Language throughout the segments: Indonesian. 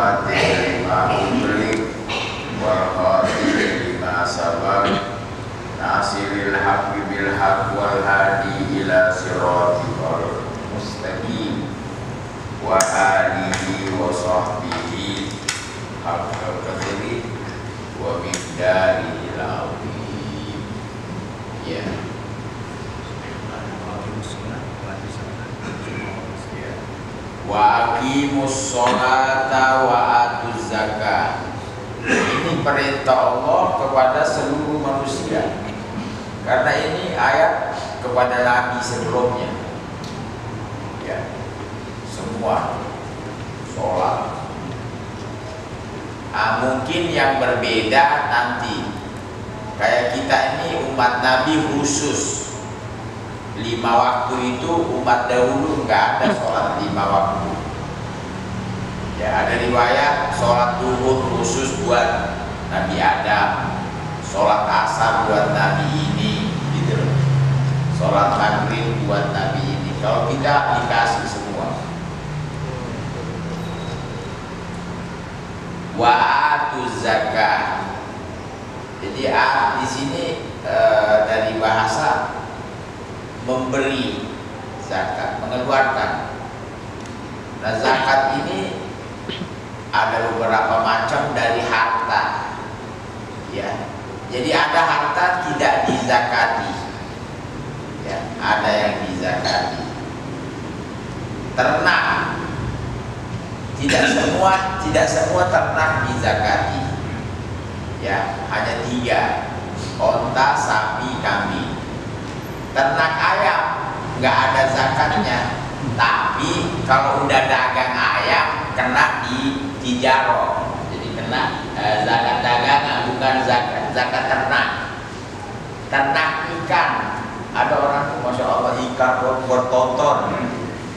al-fatih lima ublik wal khatimi lima sabaq nasiril haqqi bil haqq wal hadi ila siratal mustaqim wa alihi wa sahbihi haqqa qadri wa miqdarihi al-azim. Ya. Wa aqimus sholata wa atuz zakah. Ini perintah Allah kepada seluruh manusia. Karena ini ayat kepada nabi sebelumnya. Ya. Semua sholat. Mungkin yang berbeda nanti. Kayak kita ini umat nabi khusus 5 waktu itu umat dahulu nggak ada sholat 5 waktu. Ya ada riwayat sholat duhur khusus buat Nabi Adam, sholat asar buat Nabi ini, gitu loh. Sholat maghrib buat Nabi ini. Kalau kita dikasih semua. Wa atuz zakah. Jadi di sini dari bahasa memberi zakat, mengeluarkan. Nah zakat ini ada beberapa macam dari harta, ya. Jadi ada harta tidak dizakati, ya. Ada yang dizakati. Ternak, tidak semua ternak dizakati, ya. Hanya 3, onta, sapi, kambing. Ternak ayam nggak ada zakatnya, tapi kalau udah dagang ayam kena di tijaro, jadi kena zakat dagangan, bukan zakat ternak. Ternak ikan, ada orang tuh masya Allah ikan bertonton,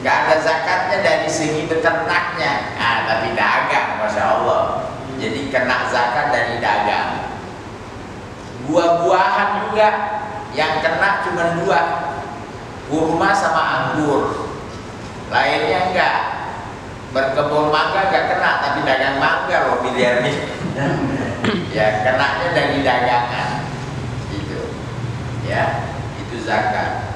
nggak ada zakatnya dari segi beternaknya, tapi dagang masya Allah, jadi kena zakat dari dagang. Buah-buahan juga yang kena cuma 2, kurma sama anggur, lainnya enggak. Berkebun mangga enggak kena, tapi dagang mangga loh miliarnya. Ya kenanya dari dagangan, itu, ya itu zakat.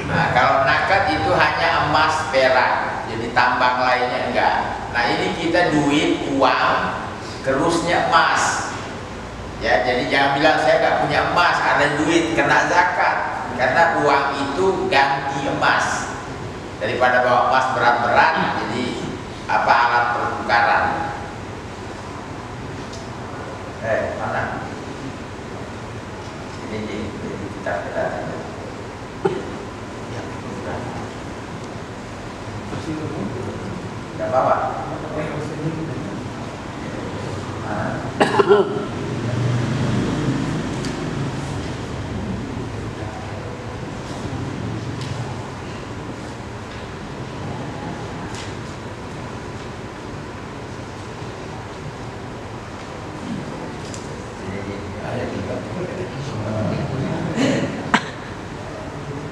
Nah kalau nakat itu hanya emas perak, jadi tambang lainnya enggak. Nah ini kita duit uang, kerusnya emas. Ya, jadi jangan bilang saya nggak punya emas, ada duit kena zakat, karena uang itu ganti emas. Daripada bawa emas berat-berat, jadi alat pertukaran. Mana? Ini kita kelihatan. Tidak bawa.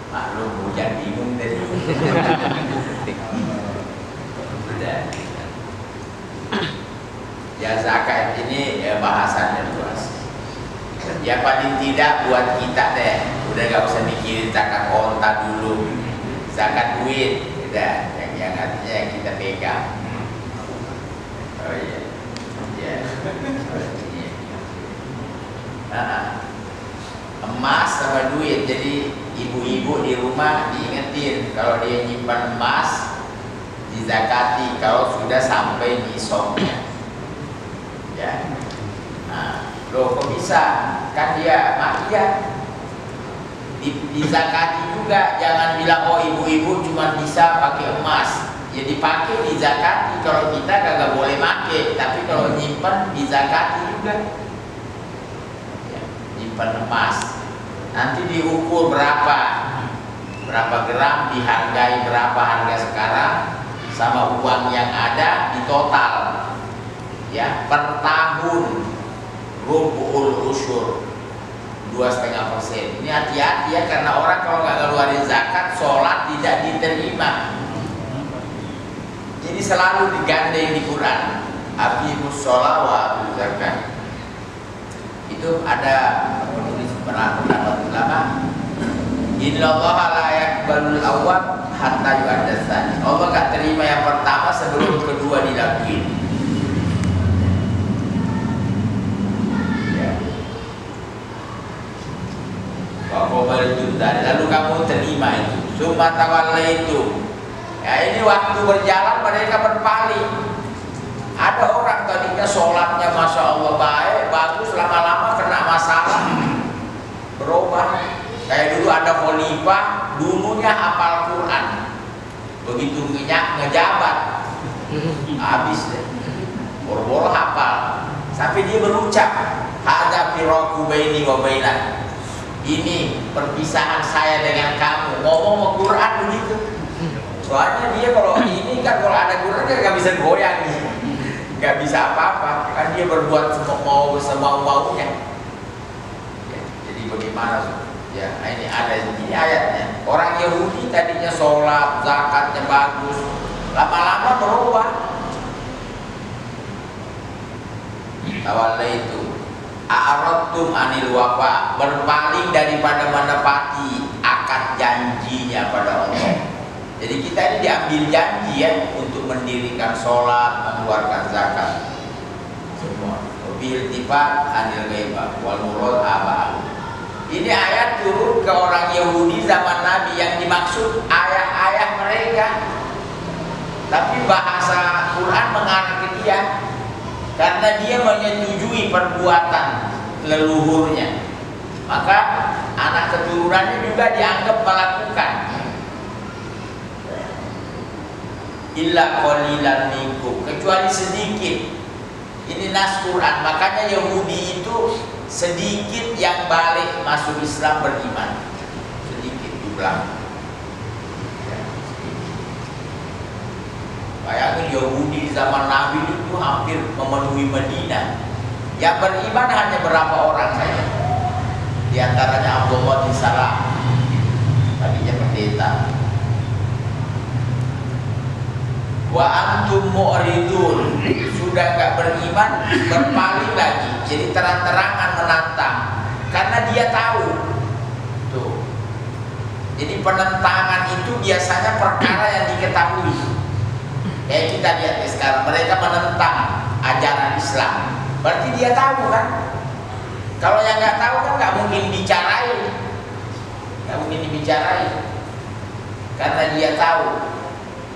Maklum hujan bingung tadi. Ya zakat ini bahasannya luas. Ya paling tidak buat kita deh, udah gak usah mikirin zakat onta dulu, zakat duit, udah yang artinya yang kita pegang. Oh iya, ya. Emas sama duit, jadi ibu-ibu di rumah diingetin kalau dia nyimpan emas dizakati kalau sudah sampai nisabnya. Ya, nah, loh kok bisa? Kan dia makia dizakati juga. Jangan bilang oh ibu-ibu cuma bisa pakai emas, ya dipakai dizakati. Kalau kita kagak boleh pakai, tapi kalau nyimpan dizakati juga. Ya, nyimpan emas, nanti diukur berapa gram, dihargai berapa harga sekarang, sama uang yang ada di total. Ya, per tahun rubu'ul usyur 2,5%. Ini hati-hati ya, karena orang kalau nggak ngeluarin zakat, sholat tidak diterima. Jadi selalu digandeng di Quran. aqimus shalah wa atuz zakat. Itu ada penulis pendapat ulama, innallaha la yaqbalul awwal hatta yu'addas tsani. Allah gak terima yang pertama sebelum kedua dilakuin. Ya. Lalu kamu terima itu. Summa tawallaitu. Ya, ini waktu berjalan mereka berpaling. Ada orang tadinya sholatnya masya Allah baik, bagus, lama-lama kena masalah, berubah. Kayak dulu ada khalifah, dulunya hafal Quran, begitu ngejabat, habis deh, boro-boro hafal, sampai dia berucap, hadza firaqu baini wa bainak. Ini perpisahan saya dengan kamu. Ngomong Quran begitu. Soalnya dia kalau ini kan kalau ada Quran dia nggak bisa goyang nih. Nggak bisa apa-apa, kan dia berbuat semau-maunya. Ya, jadi bagaimana? Ya, ini ada ini ayatnya. Orang Yahudi tadinya sholat, zakatnya bagus, lama-lama berubah. Tawallaitu a'radtum anil wafa, berpaling daripada menepati akad janjinya pada Allah. Jadi kita ini diambil janji ya untuk mendirikan sholat, mengeluarkan zakat, semua. Bil tifat anil ghaibah wal murad aba. Ini ayat turun ke orang Yahudi zaman Nabi, yang dimaksud ayah-ayah mereka. Tapi bahasa Quran mengarah ke dia karena dia menyetujui perbuatan leluhurnya. Maka anak keturunannya juga dianggap melakukan. Illa qalilan minkum, kecuali sedikit. Ini nas Quran, makanya Yahudi itu sedikit yang balik masuk Islam beriman, sedikit jumlah. Bayangin Yahudi zaman Nabi itu hampir memenuhi Madinah. Yang beriman hanya berapa orang saja. Di antaranya Abdullah bin Salam, tadinya pendeta. Wa antum mu'ridun, sudah gak beriman, berpaling lagi. Jadi terang-terangan menantang karena dia tahu. Tuh. Jadi penentangan itu biasanya perkara yang diketahui. Kayak kita lihat ya sekarang, mereka menentang ajaran Islam. Berarti dia tahu kan? Kalau yang nggak tahu kan nggak mungkin bicarain, nggak mungkin dibicarain, karena dia tahu.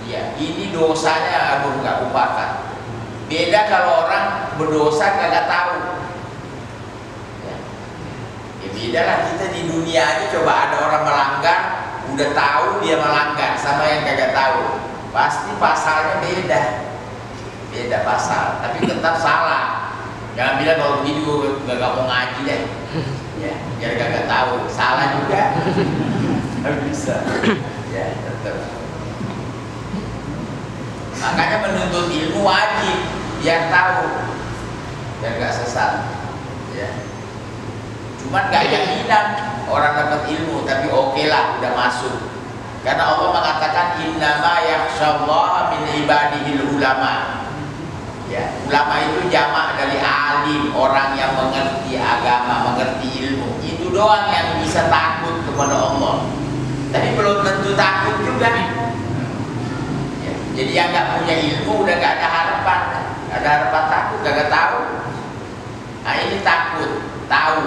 Ya, ini dosanya aduh nggak lupakan. Beda kalau orang berdosa nggak tahu. Ya beda lah, kita di dunia aja coba ada orang melanggar, udah tahu dia melanggar, sama yang kagak tahu, pasti pasalnya beda pasal, tapi tetap salah. Jangan bilang kalau begini gue gak mau ngaji deh, ya biar gak tahu, salah juga, nggak bisa, ya tetap. Makanya menuntut ilmu wajib, biar tahu, biar gak sesat, ya. Cuman gak jaminan orang dapat ilmu, tapi oke lah, udah masuk. Karena Allah mengatakan innama yakhsyallaha min ibadihil ulama. Ya, ulama itu jamak dari alim, orang yang mengerti agama, mengerti ilmu. Itu doang yang bisa takut kepada Allah. Tapi belum tentu takut juga. Ya, jadi yang nggak punya ilmu udah nggak ada harapan, nggak ada harapan takut, nggak tahu. Nah ini takut, tahu.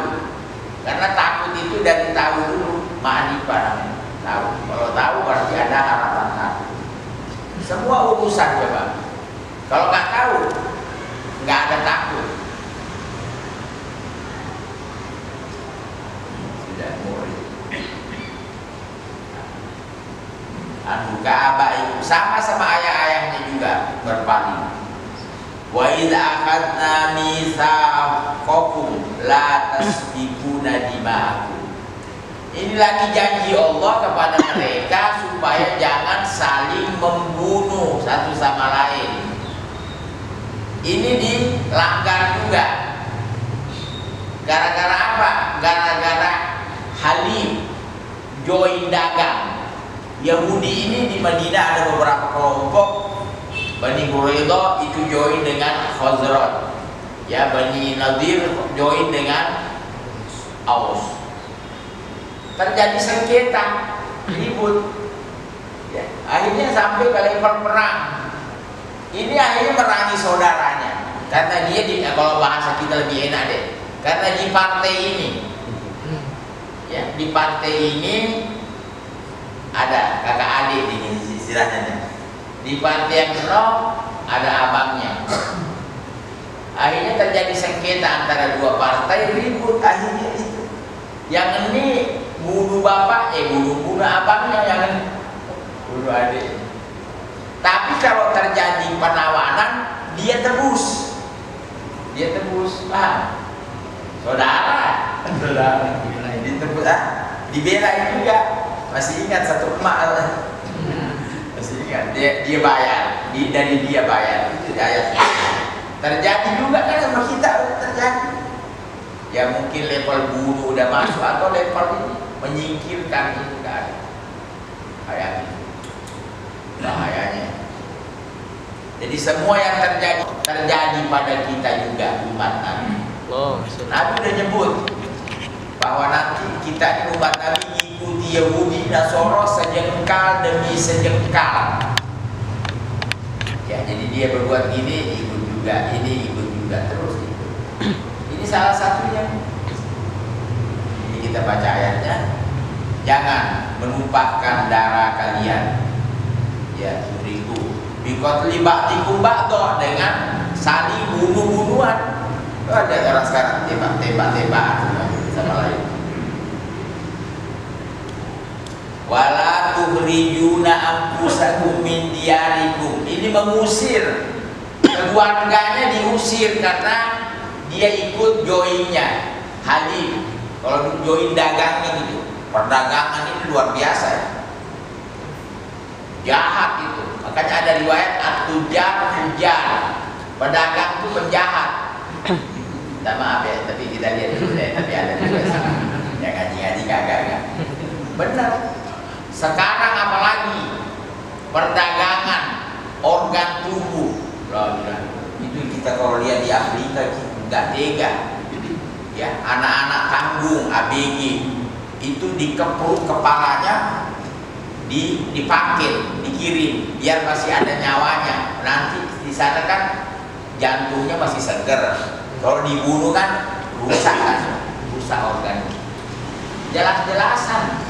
Karena takut itu dari tahu dulu, ma'rifah namanya. Tahu. Kalau tahu berarti ada harapan takut. Semua urusan coba. Kalau nggak tahu, nggak ada takut. Sudah mulai. Anuka abai sama ayah-ayahnya juga berpaling. Wa idza akhadna mitsaqakum la tasfikuna dima'akum. Ini lagi janji Allah kepada mereka supaya jangan saling membunuh satu sama lain. Ini dilanggar juga. Gara-gara apa? Gara-gara halim, join dagang. Yahudi ini di Madinah ada beberapa kelompok Bani Quraidah itu join dengan Khazraj. Ya, Bani Nadir join dengan Aus. Terjadi sengketa, ribut. Ya, akhirnya sampai ke level perang. Ini akhirnya merangi saudaranya. Karena dia kalau bahasa kita lebih enak deh. Karena di partai ini, ya, di partai ini ada kakak adik ini istilahnya. Di partai yang menang ada abangnya. Akhirnya terjadi sengketa antara dua partai, ribut akhirnya itu. Yang ini bunuh bapak, bunuh abangnya, yang ini bunuh adik. Tapi kalau terjadi penawanan, dia tebus. Saudara, ditebus, dibelain juga. Masih ingat satu emak, masih ingat, dia bayar, dari dia bayar, itu ayat. Terjadi juga kan sama kita, terjadi. Ya mungkin level bunuh udah masuk, atau level ini menyingkirkan itu nggak ada. Ayat itu bahayanya. Jadi semua yang terjadi pada kita juga umat Nabi. Nabi udah nyebut bahwa nanti kita ini umat Nabi ikuti Yahudi Nasoro sejengkal demi sejengkal. Ya, jadi dia berbuat gini, ikut juga, ini ikut juga, terus ikut. Ini salah satunya. Ini kita baca ayatnya. Jangan menumpahkan darah kalian. Ya, suriku. Bikotli ba'tikum ba'do, dengan saling bunuh-bunuhan. Ada orang sekarang tembak-tembakan sama lain. Wala tukhrijuna anfusakum min diyarikum. Ini mengusir, keluarganya diusir karena dia ikut joinnya Halif. Kalau join dagangnya gitu, perdagangan ini luar biasa ya. Jahat itu. Makanya ada riwayat at-tujar fujar. Pedagang itu penjahat. Minta maaf ya, tapi kita lihat dulu deh, tapi ada juga yang ngaji-ngaji kagak. Benar. Sekarang apalagi perdagangan organ tubuh. Itu kita kalau lihat di Afrika nggak tega. Ya, anak-anak tanggung ABG itu dikepuk kepalanya, dipakai, dikirim biar masih ada nyawanya. Nanti di sana kan jantungnya masih seger. Kalau dibunuh kan rusak organ. Jelas-jelasan.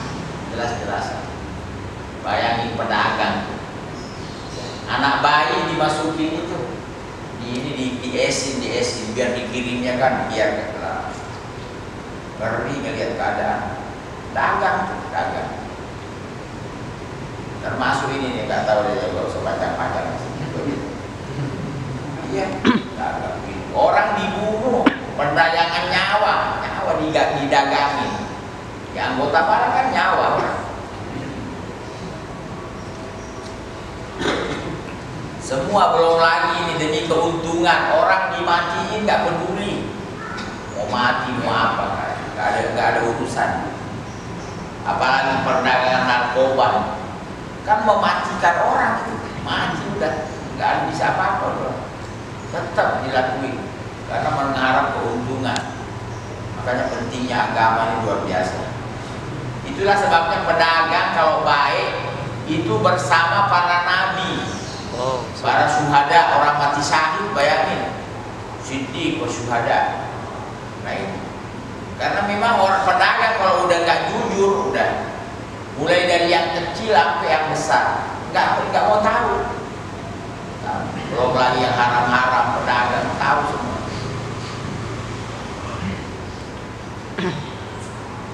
Bayangin pedagang. Anak bayi dimasukin itu, diesin biar dikirimnya kan biar kelar. Ngeri ngeliat keadaan. Dagang. Termasuk ini nih, nggak tahu deh, gak usah panjang-panjang. Iya, orang dibunuh, perdagangan nyawa didagangin. Ya, anggota para kan nyawa. Semua belum lagi ini demi keuntungan, orang dimatiin nggak peduli. Mau mati mau apa, nggak ada urusan. Apalagi perdagangan narkoba. Kan mematikan orang itu, mati udah, nggak ada bisa apa-apa, tetap dilakuin karena mengharap keuntungan. Makanya pentingnya agama ini luar biasa. Itulah sebabnya pedagang kalau baik itu bersama para nabi, para syuhada, orang mati syahid, bayangin, siddiq wa syuhada. Nah ini, karena memang orang pedagang kalau udah nggak jujur, udah mulai dari yang kecil sampai yang besar, nggak mau tahu. Belum lagi yang haram-haram, pedagang tahu semua.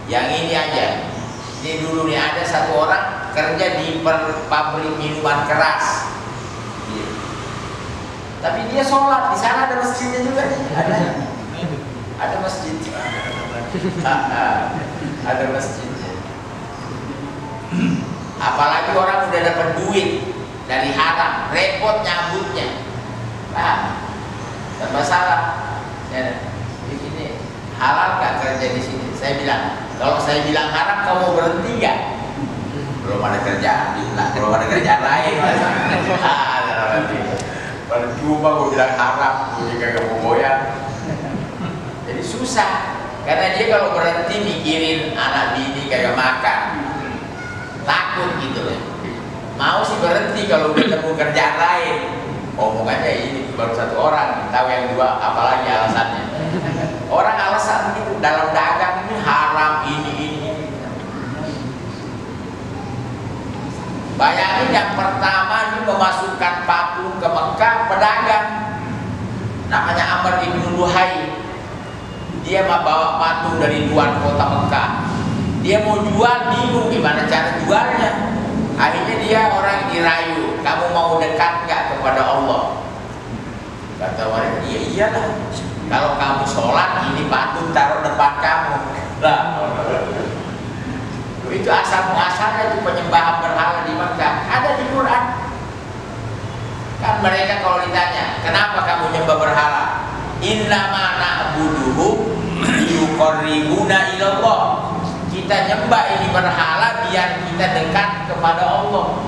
Yang ini aja, ini dulu nih ada satu orang kerja di pabrik minuman keras, tapi dia sholat di sana, ada masjidnya juga nih, ada masjid, ada masjid. Apalagi orang udah dapat duit dari haram, repot nyambutnya. Dan masalah ya, di sini halal nggak kerja di sini? Saya bilang, kalau saya bilang haram, kamu berhenti nggak? Belum ada kerjaan, belum ada kerjaan lain. Kalau cuma gue bilang haram, gue kagak mau goyang. Jadi susah, karena dia kalau berhenti mikirin anak bini kagak makan, takut gitu loh. Mau sih berhenti kalau udah ketemu kerjaan lain. Omongannya ini baru satu orang, tahu yang dua apalagi alasannya. Orang alasan gitu dalam dagang ini haram ini. Bayangin yang pertama ini memasukkan patung ke Mekah, pedagang namanya Amr ibn Luhai. Dia bawa patung dari luar kota Mekah. Dia mau jual, bingung gimana cara jualnya. Akhirnya dia orang dirayu, kamu mau dekat nggak kepada Allah? Kata orang, iya iyalah. Kalau kamu sholat, ini patung taruh depan kamu. Lah, itu asal muasalnya itu penyembahan berhala di Mekah. Ada di Quran. Kan mereka kalau ditanya, kenapa kamu nyembah berhala? Innama na'buduhu liyuqarribuna ilallah. Kita nyembah ini berhala biar kita dekat kepada Allah.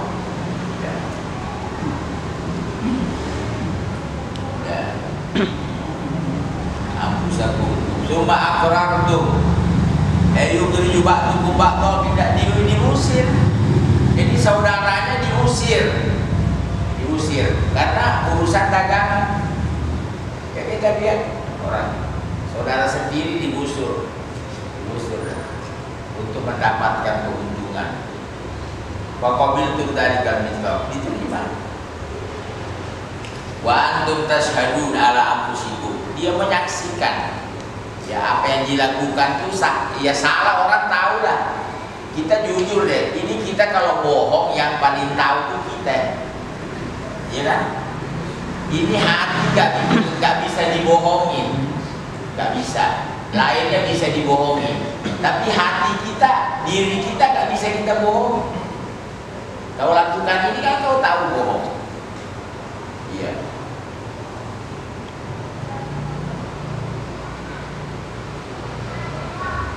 Ampusakum summa aqrartum yukhriju ba'dukum ba'dha tidak diusir. Jadi saudaranya diusir karena urusan dagangan. Ya kita lihat orang saudara sendiri digusur untuk mendapatkan keuntungan. Wa qabiltum dzalika minkum, diterima. Wa antum tashhadun ala anfusikum, dia menyaksikan ya apa yang dilakukan itu ya salah, orang tahu lah. Kita jujur deh, ini kita kalau bohong yang paling tahu itu kita, ya kan? Ini hati nggak bisa dibohongin, nggak bisa. Lainnya bisa dibohongin, tapi hati kita, diri kita nggak bisa kita bohong. Kau lakukan ini kan kau tahu bohong, iya.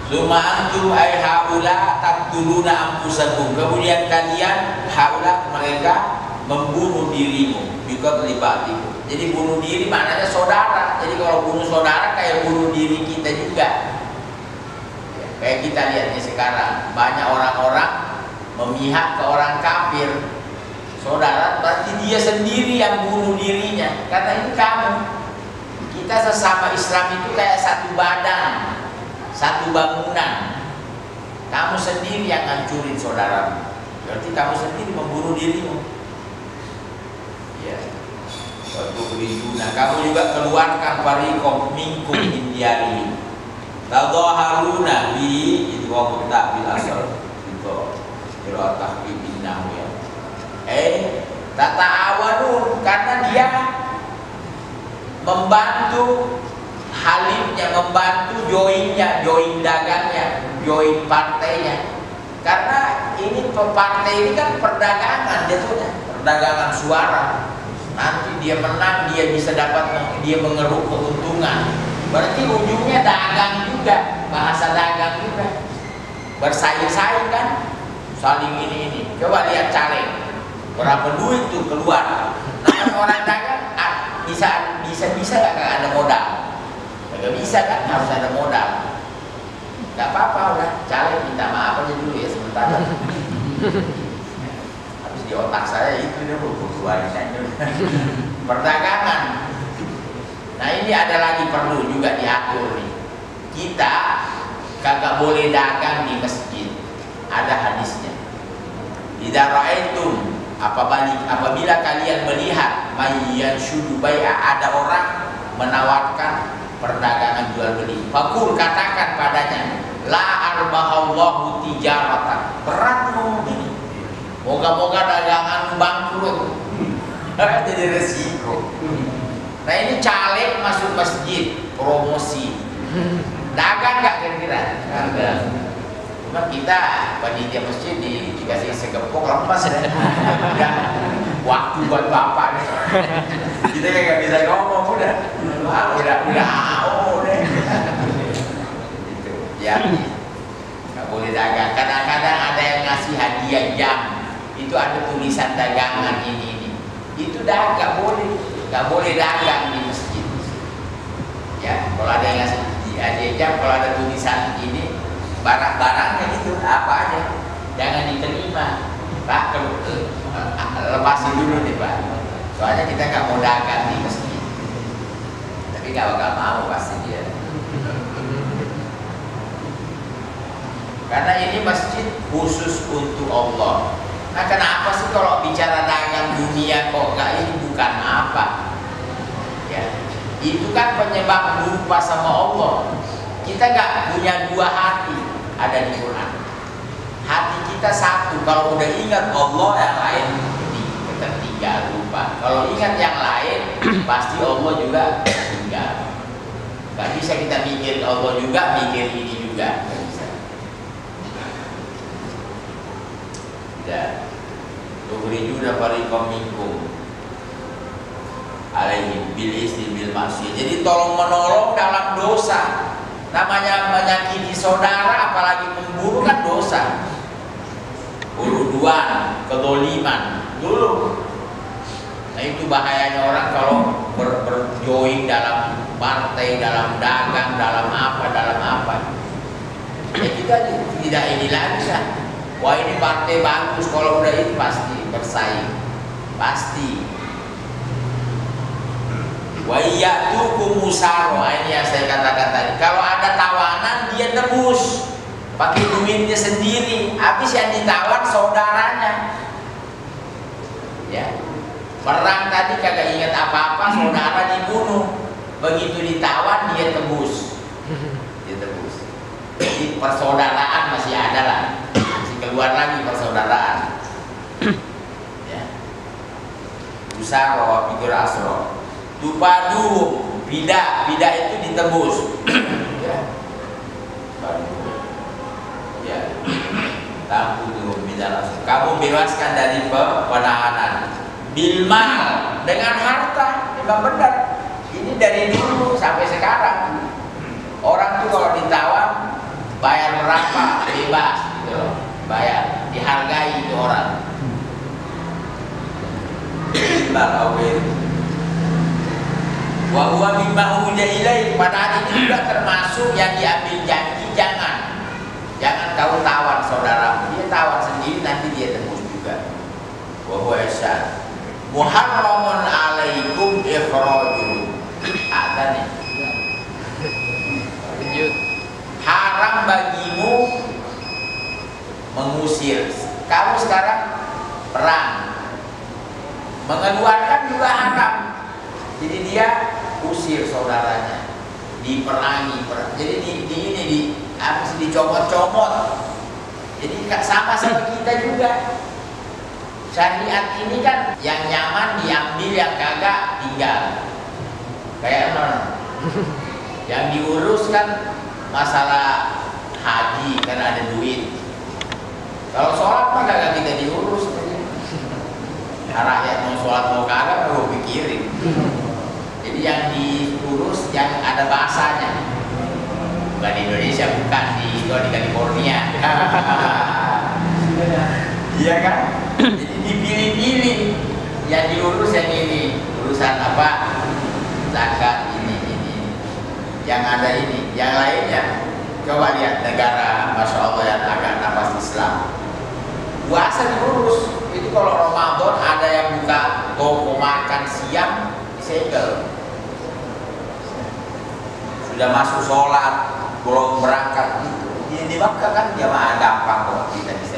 Suma antum ay haula taqtuluna anfusakum. Kemudian kalian haula mereka membunuh dirimu juga terlibat. Jadi bunuh diri maknanya saudara. Jadi kalau bunuh saudara kayak bunuh diri kita juga. Kayak kita lihat nih sekarang banyak orang-orang memihak ke orang kafir. Saudara berarti dia sendiri yang bunuh dirinya. Karena ini kamu. Kita sesama Islam itu kayak satu badan, satu bangunan. Kamu sendiri yang hancurin saudara. Berarti kamu sendiri membunuh dirimu. Ya. Nah, kamu juga keluarkan fariqom minkum min diyarihim. Tadhaharuna bi itu waktu tak bil asal itu. Kira tahqiq innahu ya. Tata'awanun karena dia membantu halifnya, membantu joinnya, join dagangnya, join partainya. Karena ini partai ini kan perdagangan jatuhnya, perdagangan suara. Nanti dia menang, dia bisa dapat, dia mengeruk keuntungan. Berarti ujungnya dagang juga, bahasa dagang juga. Bersaing-saing kan, saling ini. Coba lihat caleg, berapa duit tuh keluar. Nah, orang dagang bisa nggak ada modal? Nggak bisa kan, harus ada modal. Nggak apa-apa udah, caleg minta maaf aja dulu ya sementara. Habis di otak saya itu dia keluarin aja. Perdagangan. Nah ini ada lagi perlu juga diatur nih. Kita kagak boleh dagang di masjid. Ada hadisnya. Idza ra'aitum apabila kalian melihat mayyan syudu bai'a, ada orang menawarkan perdagangan jual beli, fakul katakan padanya la arbahallahu tijaratan, berat ngomong ini, moga-moga dagangan bangkrut. Jadi resiko. Nah ini caleg masuk masjid promosi, dagang nggak kira-kira? Dagang. Cuma kita panitia masjid dikasih segepok lepas ya. Udah waktu buat bapak nih. Kita nggak bisa ngomong udah deh. Gitu. Ya, nggak boleh dagang. Kadang-kadang ada yang ngasih hadiah jam, itu ada tulisan dagangan ini. Itu dah nggak boleh. nggak boleh dagang di masjid. Ya, kalau ada yang ngasih diajak, kalau ada tulisan ini barang-barangnya gitu, apa aja, jangan diterima. Pak, lepasin dulu nih Pak. Soalnya kita nggak mau dagang di masjid. Tapi nggak bakal mau pasti dia. Karena ini masjid khusus untuk Allah. Nah, kenapa sih kalau bicara dagang dunia kok nggak ini bukan apa? Ya, itu kan penyebab lupa sama Allah. Kita nggak punya dua hati, ada di Quran. Hati kita satu, kalau udah ingat Allah yang lain tertinggal lupa. Kalau ingat yang lain, pasti Allah juga tinggal. Gak bisa kita mikir Allah juga, mikir ini juga. Gak bisa. Ya, tuhriju fariqam minkum alaihim bil ismi bil maksiyah. Jadi tolong menolong dalam dosa. Namanya menyakiti saudara, apalagi membunuh kan dosa. Uruduan, kedoliman dulu. Nah itu bahayanya orang kalau berjoin dalam partai, dalam dagang, dalam apa. Ya kita tidak ini lagi kan. Wah ini partai bagus, kalau udah itu pasti bersaing, pasti. Wa iyatukum musaro, ini yang saya katakan tadi. Kalau ada tawanan dia tebus, pakai duitnya sendiri. Habis yang ditawan saudaranya. Ya, perang tadi kagak ingat apa-apa, saudara dibunuh. Begitu ditawan dia tebus, dia tebus. Jadi persaudaraan masih ada lah, masih keluar lagi persaudaraan. Ya, usaro, pikir asro. Tupadu, bidah itu ditebus. Ya, ya, tampun bidah. Kamu bebaskan dari penahanan. Bilmal, dengan harta, memang benar. Ini dari dulu sampai sekarang. Orang tuh kalau ditawan bayar berapa bebas, gitu loh. Bayar, dihargai itu orang. Bilmal awil. Wa huwa mimma uja ilaih, padahal ini juga termasuk yang diambil janji. Jangan kau tawan saudaramu, dia tawan sendiri nanti dia tebus juga. Wa huwa isyad muharramun alaikum ikhrajul, ada nih, haram bagimu mengusir. Kamu sekarang perang, mengeluarkan juga haram. Jadi dia usir saudaranya, diperangi, jadi dicomot-comot. Jadi sama kita juga. Syariat ini kan yang nyaman diambil, yang kagak tinggal. Kayak yang diurus kan masalah haji kan ada duit. Kalau sholat mah kagak kita diurus. Rakyat mau sholat mau kagak perlu pikirin. Jadi yang diurus yang ada bahasanya. Bukan di Indonesia, bukan di California. Iya kan? Jadi dipilih-pilih yang diurus yang ini, urusan apa? Zakat ini. Yang ada ini, yang lainnya. Coba lihat negara, masya Allah yang agak nafas Islam. Puasa diurus. Itu kalau Ramadan ada yang buka toko makan siang disegel. Sudah masuk sholat, belum berangkat gitu. Di Makkah kan jamaah gampang kok kita bisa.